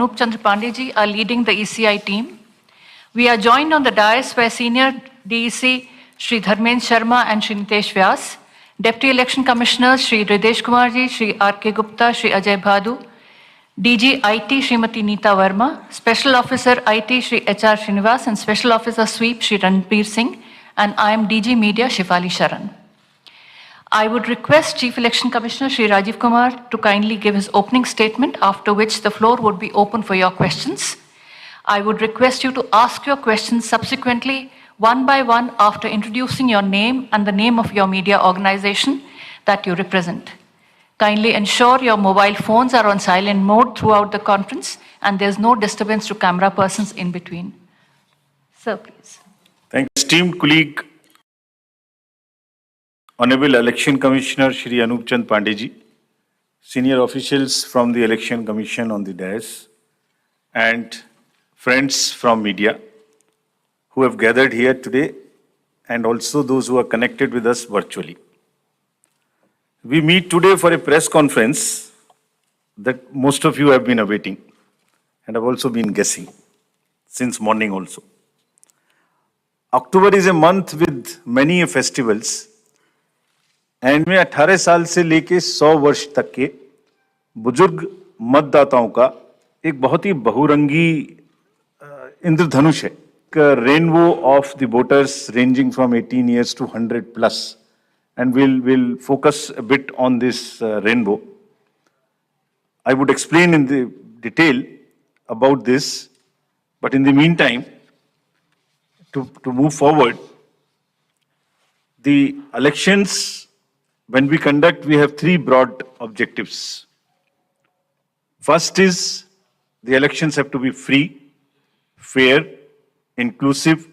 Anup Chandra Pandey are leading the ECI team. We are joined on the dais by Senior DEC Shri Dharmendra Sharma and Shri Nitesh Vyas, Deputy Election Commissioners Shri Ridesh Kumar ji, Shri R.K. Gupta, Shri Ajay Bhadu, DG IT Srimati Neeta Verma, Special Officer IT Shri HR Srinivas and Special Officer Sweep Shri Ranbir Singh, and I am DG Media Shifali Sharan. I would request Chief Election Commissioner Shri Rajiv Kumar to kindly give his opening statement, after which the floor would be open for your questions. I would request you to ask your questions subsequently, one by one, after introducing your name and the name of your media organization that you represent. Kindly ensure your mobile phones are on silent mode throughout the conference and there's no disturbance to camera persons in between. Sir, please. Thank you, esteemed colleague, Honorable Election Commissioner Shri Anup Chandra Pandey ji, senior officials from the Election Commission on the dais, and friends from media who have gathered here today, and also those who are connected with us virtually. We meet today for a press conference that most of you have been awaiting and have also been guessing since morning also. October is a month with many festivals, and मैं 18 साल से लेके 100 वर्ष तक के बुजुर्ग मतदाताओं का एक बहुत ही बहुरंगी इंद्रधनुष है. Rainbow of the voters ranging from 18 years to 100 plus. And we'll focus a bit on this rainbow. I would explain in the detail about this, but in the meantime, to move forward, the elections, when we conduct, we have three broad objectives. First is the elections have to be free, fair, inclusive,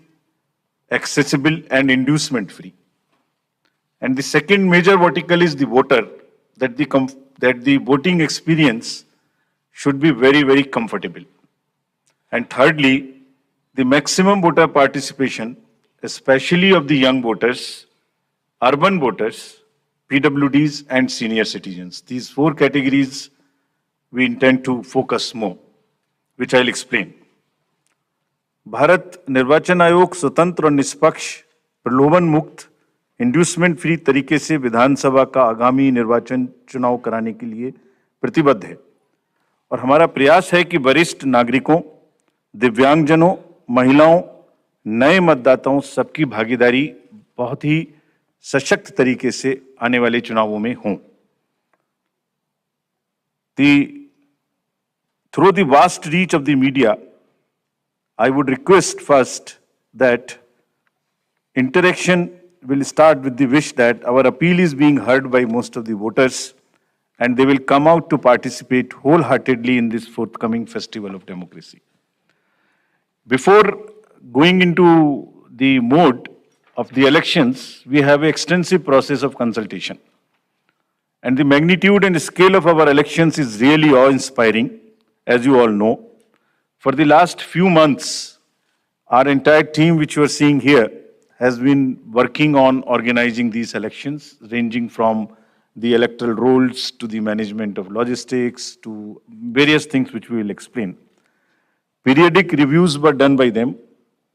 accessible, and inducement free. And the second major vertical is the voter, that the voting experience should be very, very comfortable. And thirdly, the maximum voter participation, especially of the young voters, urban voters, PWDs, and senior citizens. These four categories we intend to focus more, which I'll explain. Bharat निर्वाचन आयोग स्वतंत्र और निष्पक्ष, प्रलोभन मुक्त, inducement free तरीके से विधानसभा का आगामी निर्वाचन चुनाव कराने के लिए प्रतिबद्ध है और हमारा प्रयास है कि वरिष्ठ नागरिकों, दिव्यांगजनों, महिलाओं, नए मतदाताओं सबकी भागीदारी बहुत ही सशक्त तरीके से आने वाले चुनावों में हो. Through the vast reach of the media, I would request first that interaction will start with the wish that our appeal is being heard by most of the voters and they will come out to participate wholeheartedly in this forthcoming festival of democracy. Before going into the mode of the elections, we have an extensive process of consultation. And the magnitude and scale of our elections is really awe-inspiring, as you all know. For the last few months, our entire team, which you are seeing here, has been working on organizing these elections, ranging from the electoral rolls to the management of logistics to various things which we will explain. Periodic reviews were done by them.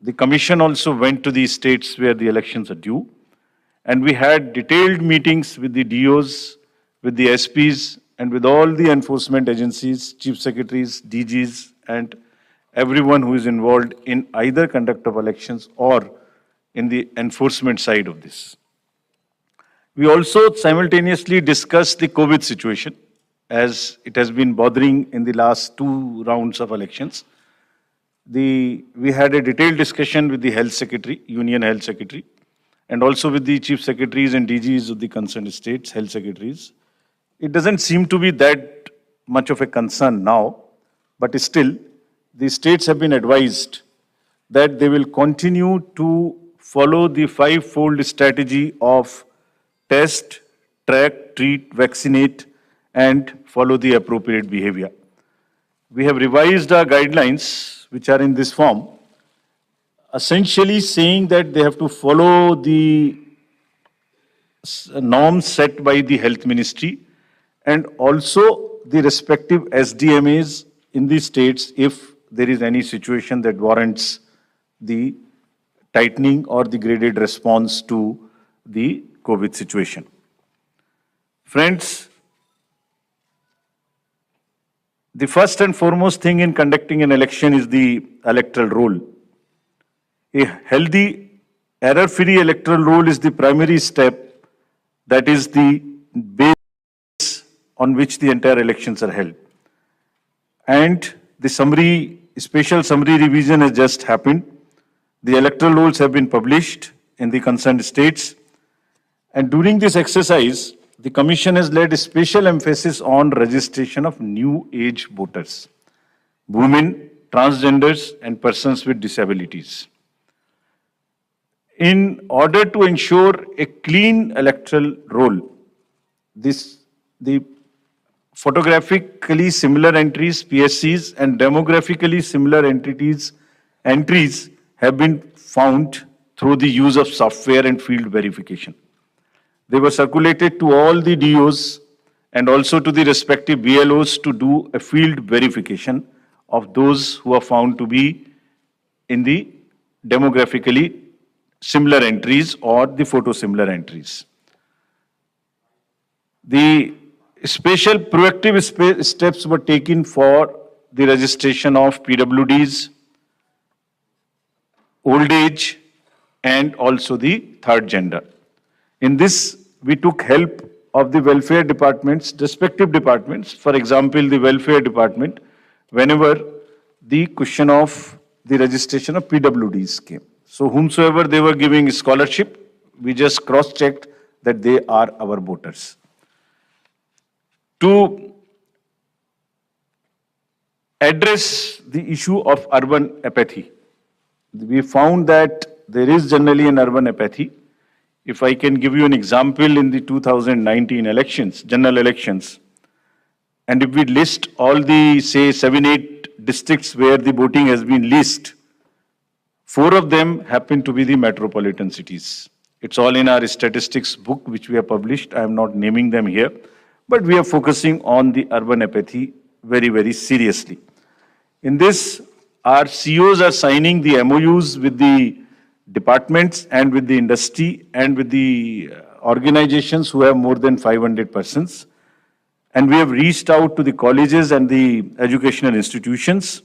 The commission also went to the states where the elections are due. And we had detailed meetings with the DOs, with the SPs, and with all the enforcement agencies, chief secretaries, DGs, and everyone who is involved in either conduct of elections or in the enforcement side of this. We also simultaneously discussed the COVID situation, as it has been bothering in the last two rounds of elections. We had a detailed discussion with the Health Secretary, Union Health Secretary, and also with the Chief Secretaries and DGs of the concerned states, Health Secretaries. It doesn't seem to be that much of a concern now, but still, the states have been advised that they will continue to follow the five-fold strategy of test, track, treat, vaccinate, and follow the appropriate behavior. We have revised our guidelines, which are in this form, essentially saying that they have to follow the norms set by the Health Ministry and also the respective SDMAs in the states if there is any situation that warrants the tightening or the graded response to the COVID situation. Friends, the first and foremost thing in conducting an election is the electoral roll. A healthy, error-free electoral roll is the primary step, that is the base on which the entire elections are held. And the special summary revision has just happened. The electoral rolls have been published in the concerned states. And during this exercise, the Commission has laid a special emphasis on registration of new age voters, women, transgenders, and persons with disabilities. In order to ensure a clean electoral roll, the photographically similar entries, PSCs, and demographically similar entries have been found through the use of software and field verification. They were circulated to all the DOs and also to the respective BLOs to do a field verification of those who are found to be in the demographically similar entries or the photo similar entries. The special proactive steps were taken for the registration of PWDs, old age, and also the third gender. In this, we took help of the welfare departments, respective departments. For example, the welfare department, whenever the question of the registration of PWDs came. So whomsoever they were giving scholarship, we just cross-checked that they are our voters. To address the issue of urban apathy, we found that there is generally an urban apathy. If I can give you an example, in the 2019 elections, general elections, and if we list all the, say, 7-8 districts where the voting has been least, 4 of them happen to be the metropolitan cities. It's all in our statistics book, which we have published. I am not naming them here, but we are focusing on the urban apathy very, very seriously. In this, our CEOs are signing the MOUs with the departments and with the industry and with the organizations who have more than 500 persons. And we have reached out to the colleges and the educational institutions.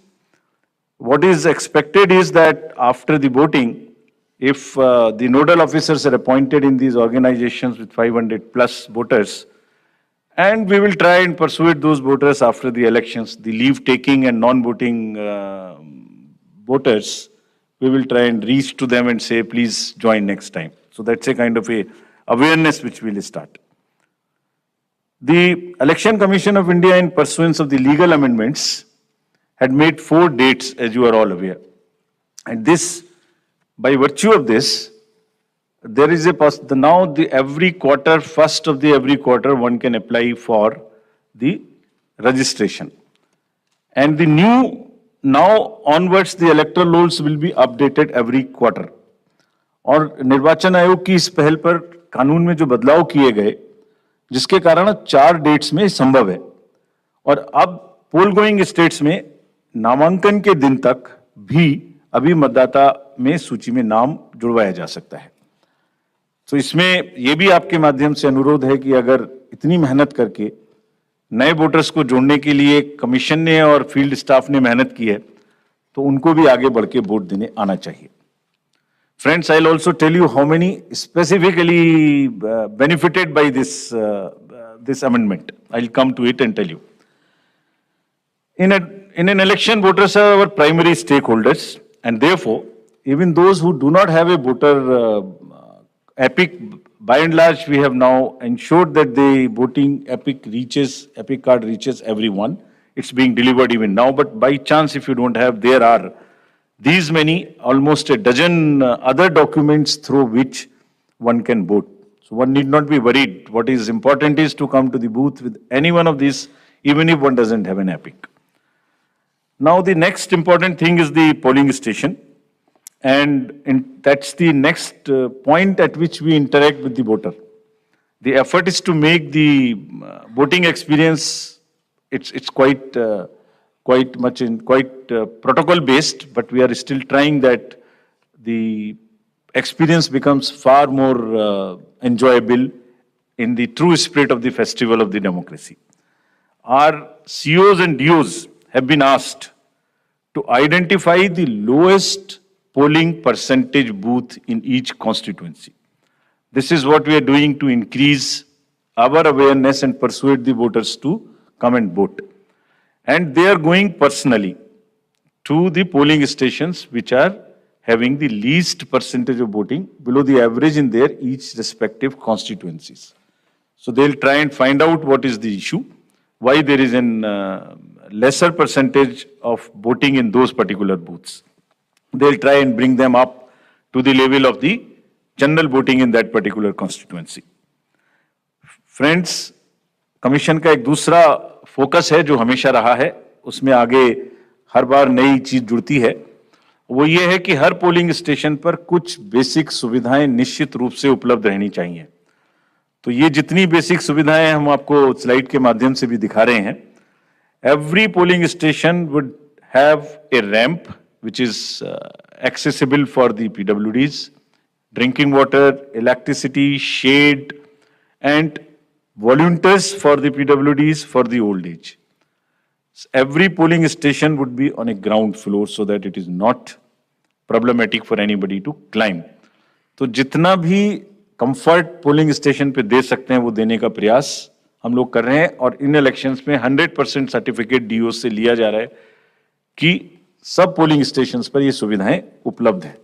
What is expected is that after the voting, if the nodal officers are appointed in these organizations with 500 plus voters, and we will try and persuade those voters after the elections, the leave-taking and non-voting voters, we will try and reach to them and say, please join next time. So that's a kind of a awareness which we will start. The Election Commission of India, in pursuance of the legal amendments, had made 4 dates, as you are all aware. And this, by virtue of this, there is every quarter, first of the every quarter, one can apply for the registration. And the new, now onwards, the electoral rolls will be updated every quarter. और निर्वाचन आयोग की इस पहल पर कानून में जो बदलाव किए गए, जिसके कारण 4 डेट्स में संभव है. और अब पोल गोइंग स्टेट्स में नामांकन के दिन तक भी अभी मतदाता में सूची में नाम जुड़वाया जा सकता है. तो इसमें यह भी आपके माध्यम से अनुरोध है कि अगर इतनी मेहनत करके नए वोटर्स को जोड़ने के लिए कमीशन ने और फील्ड स्टाफ ने मेहनत की है, तो उनको भी आगे बढ़ के वोट देने आना चाहिए. Friends, I'll also tell you how many specifically benefited by this amendment. I'll come to it and tell you. In an election, voters are our primary stakeholders, and therefore, even those who do not have a voter epic, by and large, we have now ensured that the voting epic card reaches everyone. It's being delivered even now, but by chance, if you don't have, there are these many, almost a dozen other documents through which one can vote. So one need not be worried. What is important is to come to the booth with any one of these, even if one doesn't have an epic. Now the next important thing is the polling station. And that's the next point at which we interact with the voter. The effort is to make the voting experience, it's quite quite much in quite protocol based, but we are still trying that the experience becomes far more enjoyable in the true spirit of the festival of the democracy. Our COs and DOs have been asked to identify the lowest polling percentage booth in each constituency. This is what we are doing to increase our awareness and persuade the voters to come and vote. And they are going personally to the polling stations which are having the least percentage of voting below the average in their each respective constituencies. So they'll try and find out what is the issue, why there is an lesser percentage of voting in those particular booths. They'll try and bring them up to the level of the general voting in that particular constituency. Friends, commission का एक दूसरा focus है जो हमेशा रहा है, उसमें आगे हर बार नई चीज जुड़ती है, वो ये है कि हर पोलिंग स्टेशन पर कुछ बेसिक सुविधाएं निश्चित रूप से उपलब्ध रहनी चाहिए. तो ये जितनी बेसिक सुविधाएं हम आपको स्लाइड के माध्यम से भी दिखा रहे हैं. Every polling station would have a ramp which is accessible for the PWDs, drinking water, electricity, shade, and volunteers for the PWDs for the old age. Every polling station would be on a ground floor so that it is not problematic for anybody to climb. तो जितना भी comfort polling station पे दे सकते हैं वो देने का प्रयास हम लोग कर रहे हैं और इन इलेक्शंस में 100% सर्टिफिकेट डीओ से लिया जा रहा है कि सब पोलिंग स्टेशंस पर ये सुविधाएं उपलब्ध हैं.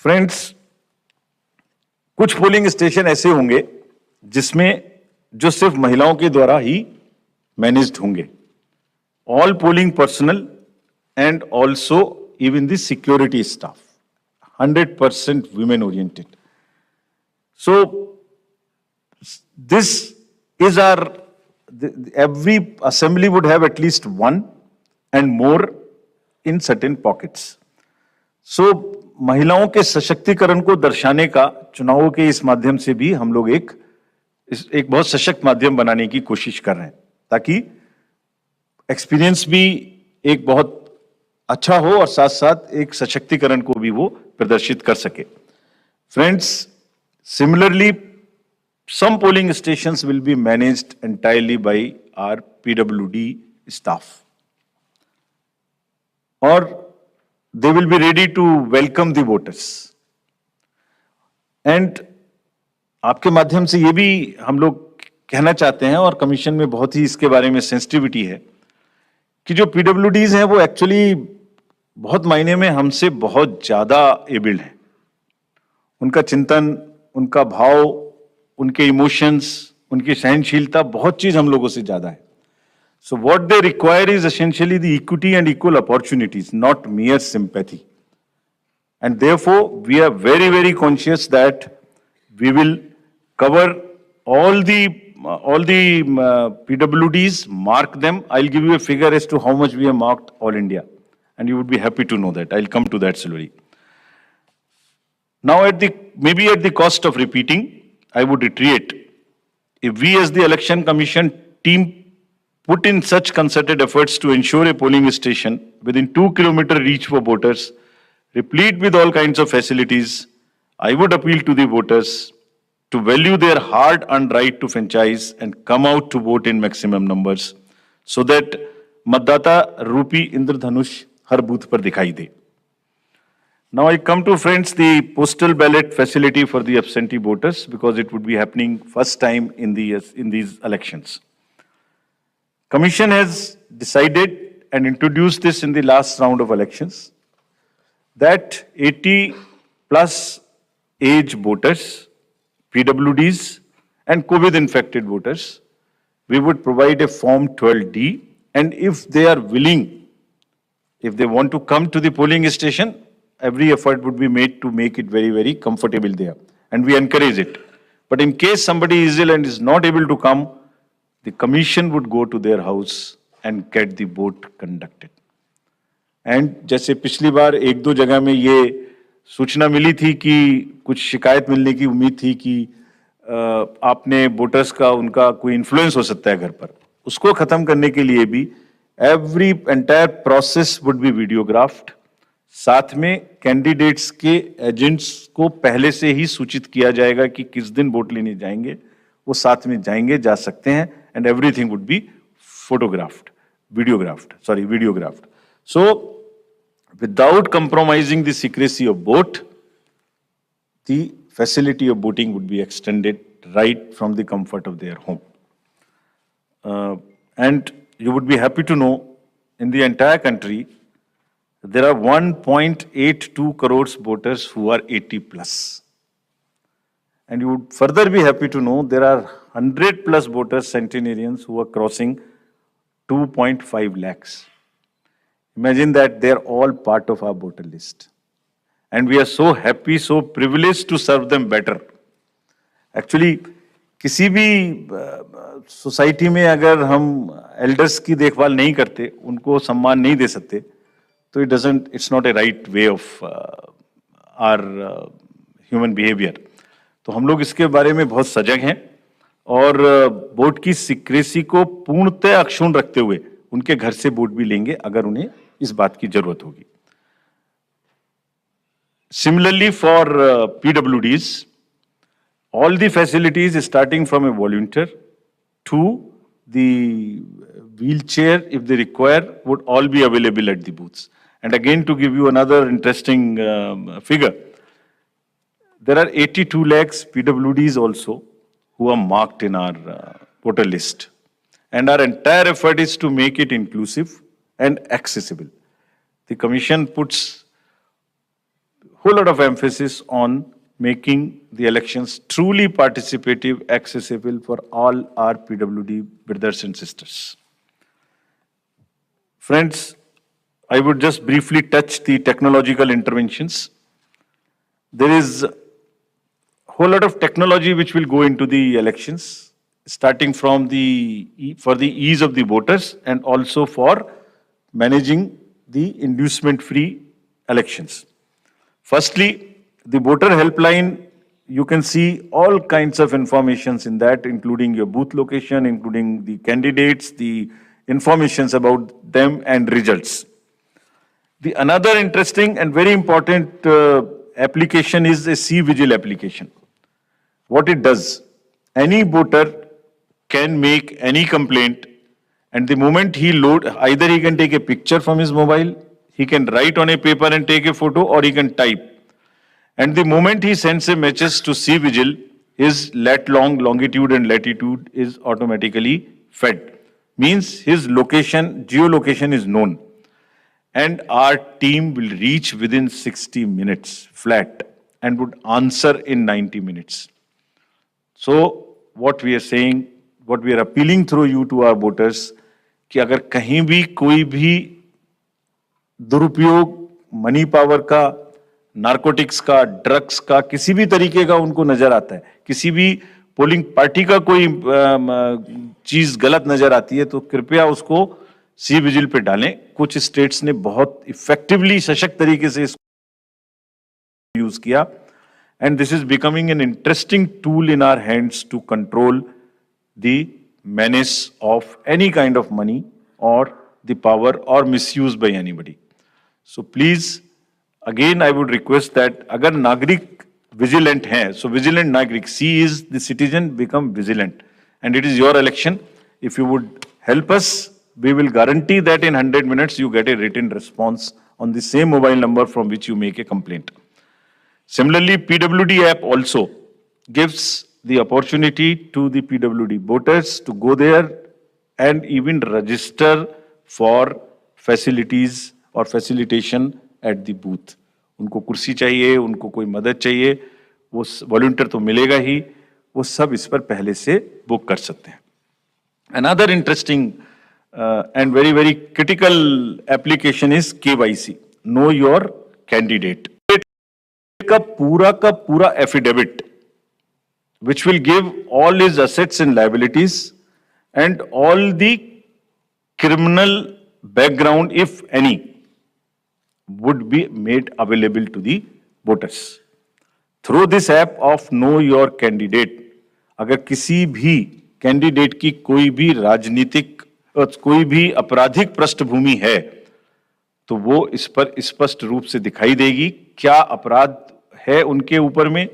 फ्रेंड्स, कुछ पोलिंग स्टेशन ऐसे होंगे जिसमें जो सिर्फ महिलाओं के द्वारा ही मैनेज्ड होंगे. All polling personal and also even the security staff 100% women oriented. So this is every assembly would have at least one and more in certain pockets. So महिलाओं के सशक्तिकरण को दर्शाने का चुनावों के इस माध्यम से भी हम लोग एक बहुत सशक्त माध्यम बनाने की कोशिश कर रहे हैं ताकि एक्सपीरियंस भी एक बहुत अच्छा हो और साथ साथ एक सशक्तिकरण को भी वो प्रदर्शित कर सके. Friends, similarly some polling stations will be managed entirely by our PWD staff or they will be ready to welcome the voters. And आपके माध्यम से ये भी हम लोग कहना चाहते हैं और कमीशन में बहुत ही इसके बारे में सेंसिटिविटी है कि जो PWDs हैं वो एक्चुअली बहुत मायने में हमसे बहुत ज्यादा एबल्ड हैं. उनका चिंतन, उनका भाव, उनके इमोशंस, उनकी सहनशीलता बहुत चीज हम लोगों से ज्यादा है. So what they require is essentially the equity and equal opportunities, not mere sympathy. And therefore we are very, very conscious that we will cover all the PWDs, mark them. I'll give you a figure as to how much we have marked all India. And you would be happy to know that. I'll come to that slowly. Now, maybe at the cost of repeating, I would reiterate, if we as the Election Commission team put in such concerted efforts to ensure a polling station within 2-kilometer reach for voters, replete with all kinds of facilities, I would appeal to the voters to value their hard-earned right to franchise and come out to vote in maximum numbers so that मतदाता रूपी इंद्रधनुष हर booth पर दिखाई दे. Now I come to, friends, the postal ballot facility for the absentee voters because it would be happening first time in these elections. Commission has decided and introduced this in the last round of elections that 80 plus age voters, PWDs and COVID infected voters, we would provide a form 12D, and if they are willing, if they want to come to the polling station, every effort would be made to make it very, very comfortable there. And we encourage it. But in case somebody is ill and is not able to come, the commission would go to their house and get the vote conducted. And जैसे पिछली बार 1-2 जगह में ये सूचना मिली थी कि कुछ शिकायत मिलने की उम्मीद थी कि आपने वोटर्स का उनका कोई इन्फ्लुएंस हो सकता है घर पर. उसको खत्म करने के लिए भी every entire process would be videographed. साथ में कैंडिडेट्स के एजेंट्स को पहले से ही सूचित किया जाएगा कि किस दिन वोट लेने जाएंगे, वो साथ में जाएंगे, जा सकते हैं, and everything would be photographed, videographed. So, without compromising the secrecy of vote, the facility of voting would be extended right from the comfort of their home. And you would be happy to know, in the entire country, there are 1.82 crores voters who are 80 plus. And you would further be happy to know there are 100 plus voters, centenarians, who are crossing 2.5 lakhs. Imagine that they're all part of our voter list. And we are so happy, so privileged to serve them better. Actually, किसी भी society में अगर हम elders की देखभाल नहीं करते, उनको सम्मान नहीं दे सकते, तो it's not a right way of our human behavior. तो हम लोग इसके बारे में बहुत सजग हैं और वोट की सीक्रेसी को पूर्णतः अक्षुण्ण रखते हुए उनके घर से वोट भी लेंगे अगर उन्हें इस बात की जरूरत होगी। Similarly, for PWDs, all the facilities starting from a volunteer to the wheelchair, if they require, would all be available at the booths. And again, to give you another interesting figure, there are 82 lakhs PWDs also who are marked in our voter list. And our entire effort is to make it inclusive and accessible. The Commission puts a whole lot of emphasis on making the elections truly participative, accessible for all our PWD brothers and sisters. Friends, I would just briefly touch the technological interventions. There is a whole lot of technology which will go into the elections, starting from for the ease of the voters and also for managing the inducement-free elections. Firstly, the voter helpline, you can see all kinds of informations in that, including your booth location, including the candidates, the informations about them and results. The another interesting and very important application is a C-Vigil application. What it does, any voter can make any complaint, and the moment he load, either he can take a picture from his mobile, he can write on a paper and take a photo, or he can type. And the moment he sends a message to C-Vigil, his longitude and latitude is automatically fed. Means his location, geolocation is known. And our team will reach within 60 minutes flat and would answer in 90 minutes. So what we are saying, what we are appealing through you to our voters, कि अगर कहीं भी कोई भी दुरुपयोग money power का, narcotics का, drugs का, किसी भी तरीके का उनको नजर आता है, किसी भी पोलिंग पार्टी का कोई चीज गलत नजर आती है, तो कृपया उसको सी विजिल पे डालें। कुछ स्टेट्स ने बहुत इफेक्टिवली, सशक्त तरीके से इसको यूज किया, and this is becoming an interesting tool in our hands to control the menace of any kind of money or the power or misuse by anybody. So please, again I would request that agar nagrik vigilant hai, so vigilant nagrik, C is the citizen become vigilant, and it is your election. If you would help us, we will guarantee that in 100 minutes you get a written response on the same mobile number from which you make a complaint. Similarly, PWD app also gives the opportunity to the PWD voters to go there and even register for facilities or facilitation at the booth. उनको कुर्सी चाहिए, उनको कोई मदद चाहिए, वो volunteer तो मिलेगा ही, वो सब इस पर पहले से बुक कर सकते हैं. Another interesting and very, very critical application is KYC, Know Your Candidate. का पूरा affidavit, which will give all his assets and liabilities and all the criminal background, if any, would be made available to the voters. Through this app of Know Your Candidate, अगर किसी भी candidate की कोई भी राजनीतिक कोई भी आपराधिक पृष्ठभूमि है तो वो इस पर स्पष्ट रूप से दिखाई देगी। क्या अपराध है उनके ऊपर में,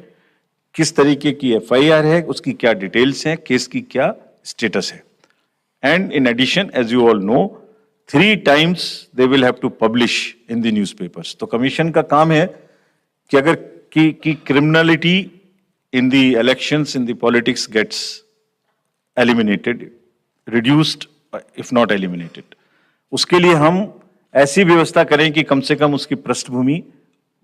किस तरीके की एफआईआर है, उसकी क्या डिटेल्स हैं, केस की क्या स्टेटस है। And in addition, as you all know, 3 times they will have to publish in the newspapers. तो कमीशन का काम है कि अगर की criminality in the elections, in the politics gets eliminated, reduced, if not eliminated, उसके लिए हम ऐसी व्यवस्था करें कि कम से कम उसकी पृष्ठभूमि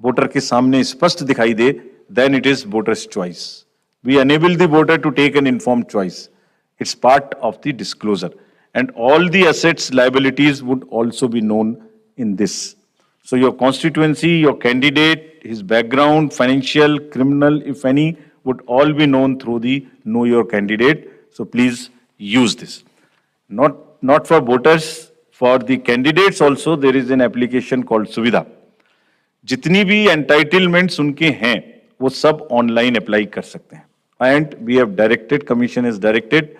वोटर के सामने स्पष्ट दिखाई दे। Then it is voters choice. We enable the voter to take an informed choice. It's part of the disclosure, and all the assets, liabilities would also be known in this. So your constituency, your candidate, his background, financial, criminal, if any, would all be known through the Know Your Candidate. So please use this. Not for voters, for the candidates also there is an application called Suvidha. जितनी भी entitlements उनके हैं, वो सब online apply कर सकते हैं. And we have directed, Commission has directed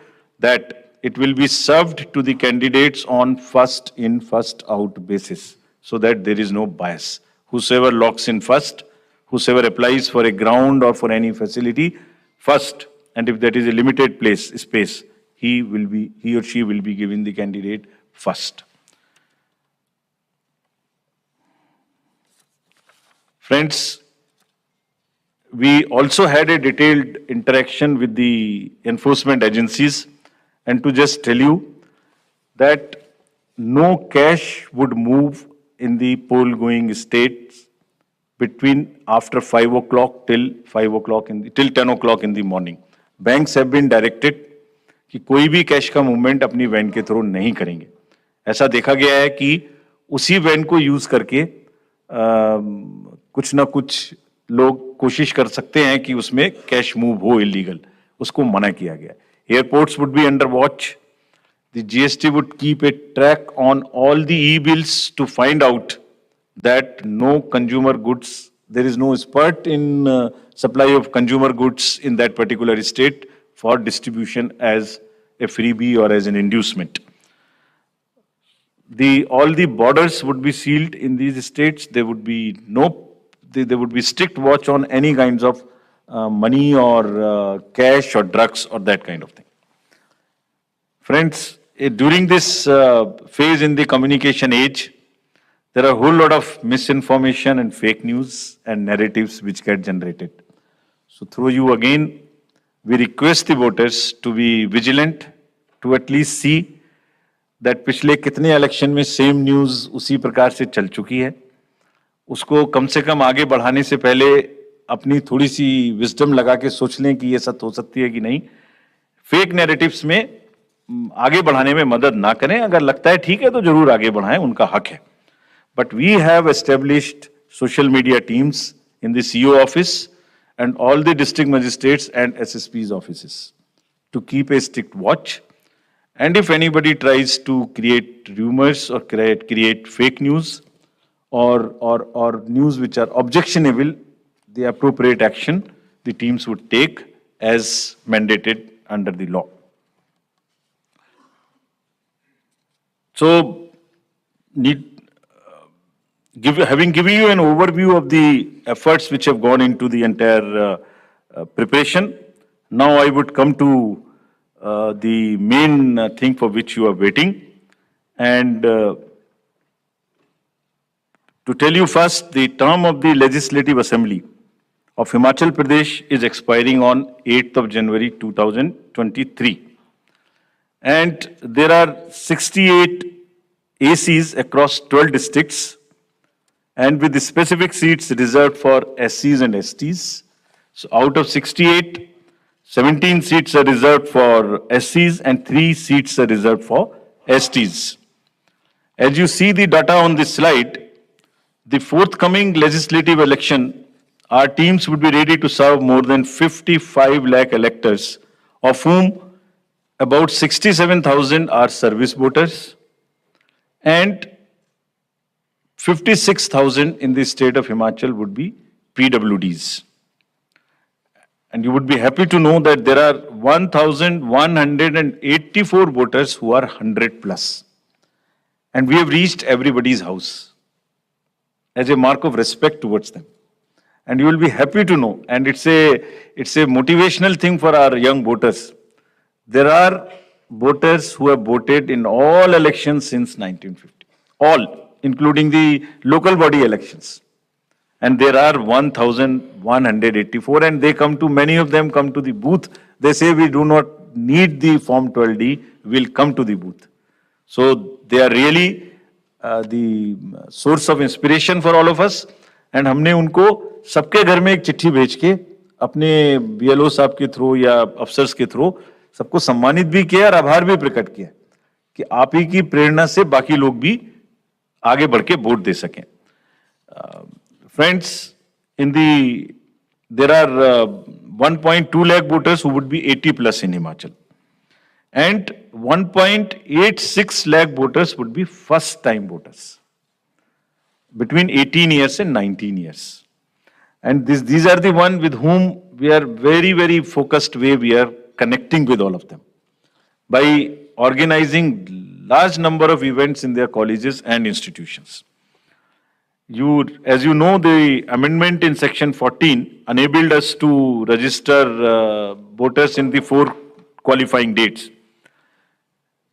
that it will be served to the candidates on first in, first out basis, so that there is no bias. Whosoever locks in first, whosoever applies for a ground or for any facility first, and if that is a limited space, he or she will be given the candidate first. Friends, we also had a detailed interaction with the enforcement agencies. And to just tell you that no cash would move in the poll-going states between after 5 o'clock till 10 o'clock in the morning. Banks have been directed कि कोई भी cash का movement अपनी van के through नहीं करेंगे। ऐसा देखा गया है कि उसी वैन को यूज करके कुछ ना कुछ लोग कोशिश कर सकते हैं कि उसमें कैश मूव हो इलीगल, उसको मना किया गया है। Airports would be under watch. The GST would keep a track on all the e-bills to find out that no consumer goods, there is no spurt in supply of consumer goods in that particular state for distribution as a freebie or as an inducement. All the borders would be sealed in these states. There would be there would be strict watch on any kinds of money or cash or drugs or that kind of thing. Friends, during this phase in the communication age, there are a whole lot of misinformation and fake news and narratives which get generated. So through you again, we request the voters to be vigilant, to at least see that पिछले कितने election में same news उसी प्रकार से चल चुकी है, उसको कम से कम आगे बढ़ाने से पहले अपनी थोड़ी सी विजडम लगा के सोच लें कि ये सच हो सकती है कि नहीं। फेक नैरेटिव्स में आगे बढ़ाने में मदद ना करें। अगर लगता है ठीक है तो जरूर आगे बढ़ाएं, उनका हक है। But we have established social media teams in the CO office and all the district magistrates and SSP's offices to keep a strict watch. And if anybody tries to create rumors or create fake news or news which are objectionable, the appropriate action the teams would take as mandated under the law. So, having given you an overview of the efforts which have gone into the entire preparation, now I would come to the main thing for which you are waiting. And to tell you first, the term of the Legislative Assembly of Himachal Pradesh is expiring on 8th of January 2023. And there are 68 ACs across 12 districts, and with the specific seats reserved for SCs and STs. So out of 68, 17 seats are reserved for SCs and 3 seats are reserved for STs. As you see the data on this slide, the forthcoming legislative election, our teams would be ready to serve more than 55 lakh electors, of whom about 67,000 are service voters and 56,000 in the state of Himachal would be PWDs. And you would be happy to know that there are 1,184 voters who are 100 plus. And we have reached everybody's house as a mark of respect towards them. And you will be happy to know, and it's a motivational thing for our young voters. There are voters who have voted in all elections since 1950, all, including the local body elections. And there are 1,184, and they come to, many of them come to the booth. They say, we do not need the Form 12D, we'll come to the booth. So they are really the source of inspiration for all of us. And हमने उनको सबके घर में एक चिट्ठी भेज के अपने बीएलओ साहब के थ्रू या अफसर्स के थ्रू सबको सम्मानित भी किया और आभार भी प्रकट किया कि आप ही की प्रेरणा से बाकी लोग भी आगे बढ़ के वोट दे सकें. Friends, there are 1.2 lakh voters who would be 80 plus in Himachal. And 1.86 lakh voters would be first time voters between 18 years and 19 years. And these are the one with whom we are very, very focused way we are connecting with all of them by organizing large number of events in their colleges and institutions. As you know, the amendment in section 14 enabled us to register voters in the 4 qualifying dates.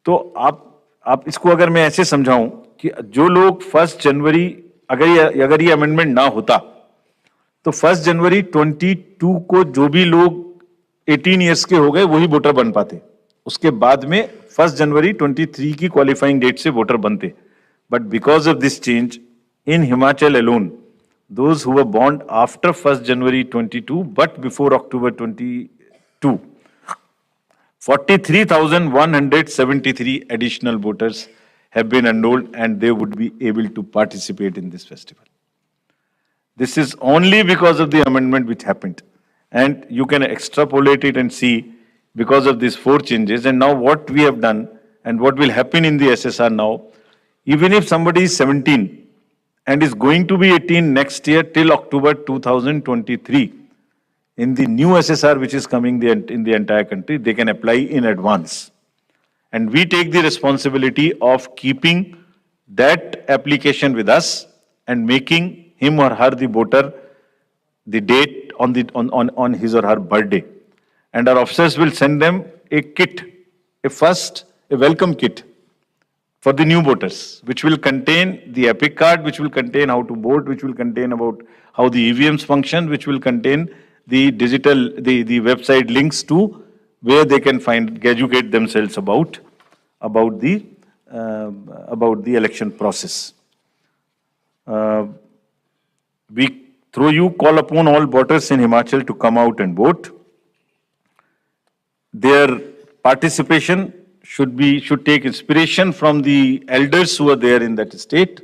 तो आप इसको अगर मैं ऐसे समझाऊं कि जो लोग 1 जनवरी अगर ये अमेंडमेंट ना होता तो 1 जनवरी 22 को जो भी लोग 18 इयर्स के हो गए वही वोटर बन पाते. उसके बाद में 1 जनवरी 23 की क्वालिफाइंग डेट से वोटर बनते. But because of this change in Himachal alone, those who were born after 1st January 22 but before October 22, 43,173 additional voters have been enrolled and they would be able to participate in this festival. This is only because of the amendment which happened. And you can extrapolate it and see because of these 4 changes. And now what we have done and what will happen in the SSR now, even if somebody is 17, and is going to be 18 next year till October 2023. In the new SSR which is coming in the entire country, they can apply in advance. And we take the responsibility of keeping that application with us and making him or her the voter the date on his or her birthday. And our officers will send them a kit, a welcome kit for the new voters, which will contain the epic card, which will contain how to vote, which will contain about how the EVMs function, which will contain the the website links to where they can educate themselves about the election process. We, through you, call upon all voters in Himachal to come out and vote. Their participation should take inspiration from the elders who are there in that state,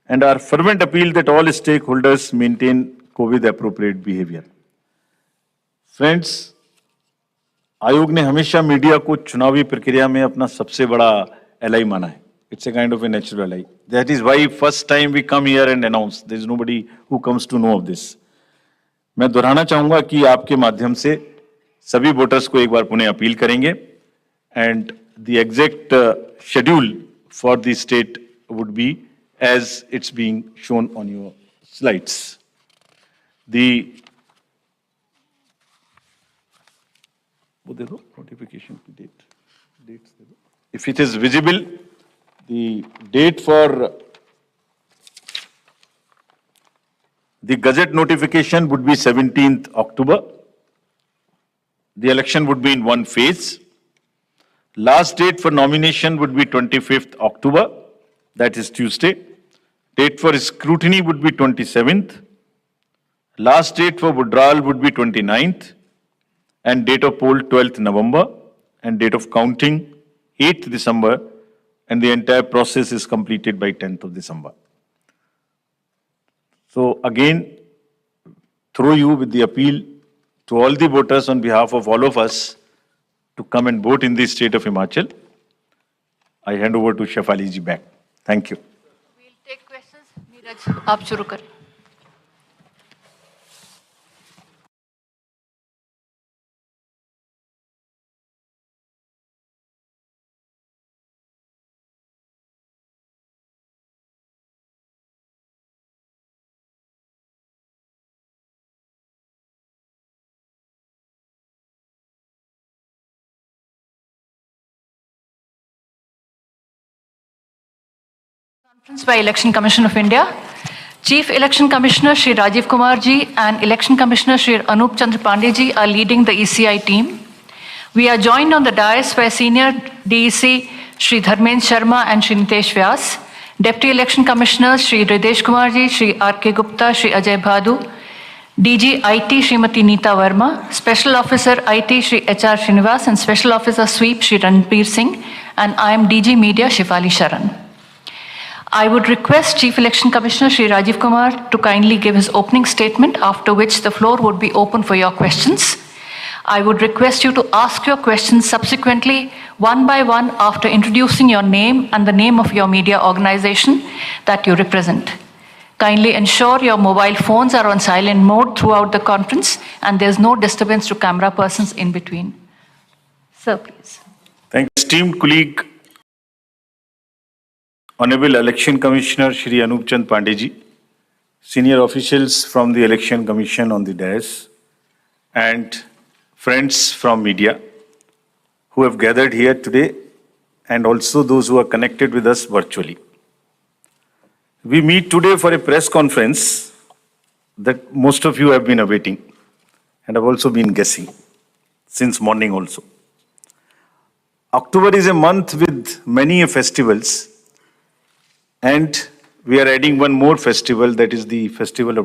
and our fervent appeal that all stakeholders maintain COVID appropriate behavior. Friends, आयोग ने हमेशा media को चुनावी प्रक्रिया में अपना सबसे बड़ा एलाई माना है. It's a kind of a natural ally. That is why first time we come here and announce. There is nobody who comes to know of this. मैं दोहराना चाहूंगा कि आपके माध्यम से सभी वोटर्स को एक बार पुनः अपील करेंगे. And the exact schedule for the state would be as it's being shown on your slides. Notification date. If it is visible, the date for the Gazette notification would be 17th October. The election would be in one phase. Last date for nomination would be 25th October, that is Tuesday. Date for scrutiny would be 27th. Last date for withdrawal would be 29th. And date of poll 12th November. And date of counting 8th December. And the entire process is completed by 10th of December. So again, through you with the appeal to all the voters on behalf of all of us, to come and vote in the state of Himachal. I hand over to Shefali ji back. Thank you. We'll take questions. Neeraj, आप शुरू करें. By Election Commission of India, Chief Election Commissioner Shri Rajiv Kumar ji and Election Commissioner Shri Anup Chandra Pandey ji are leading the ECI team. We are joined on the dais by Senior DEC Shri Dharmendra Sharma and Shri Nitesh Vyas, Deputy Election Commissioners Shri Ridesh Kumar ji, Shri R.K. Gupta, Shri Ajay Bhadu, DG IT Srimati Neeta Verma, Special Officer IT Shri HR Srinivas and Special Officer Sweep Shri Ranbir Singh, and I am DG Media Shifali Sharan. I would request Chief Election Commissioner Shri Rajiv Kumar to kindly give his opening statement, after which the floor would be open for your questions. I would request you to ask your questions subsequently, one by one, after introducing your name and the name of your media organization that you represent. Kindly ensure your mobile phones are on silent mode throughout the conference and there's no disturbance to camera persons in between. Sir, please. Thank you, esteemed colleague, Honorable Election Commissioner Shri Anup Chandra Pandey ji, senior officials from the Election Commission on the dais, and friends from media who have gathered here today, and also those who are connected with us virtually. We meet today for a press conference that most of you have been awaiting and have also been guessing since morning also. October is a month with many festivals, and we are adding one more festival, that is the festival of